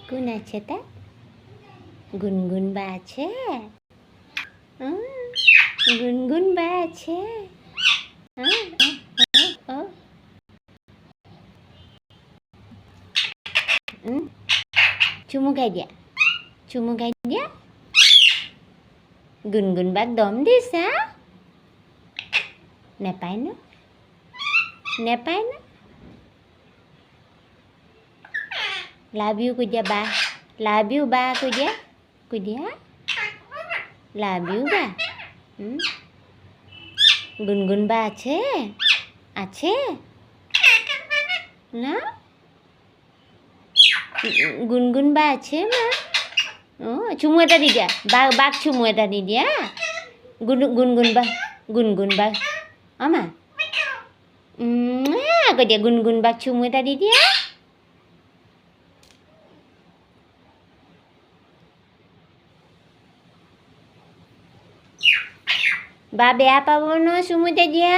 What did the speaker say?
કોણ છે તા? ગુનગુનબા છે. ગુનગુનબા છે. ચુમુ ખાઈ ગયા. ચુમુ ખાઈ ગયા. ગુનગુનબા દમ દેશે. ને પાય ને પાય ને લાવ્યું કુદ્યા બા. લાવ્યું બા કુદ્યા લાવ્યું બા. ગુનગુનબા છે. આ છે ના ગુનગુનબા છે માં. ચુમુ এটা দি দিয়া. বাঘ চুমু এটা দি দিয়া. গুনগুনবা আমা কই দিয়া গুনগুনবা চুমু এটা দি দিয়া. বা বেয়া পাব ন চুমু এটা দিয়া.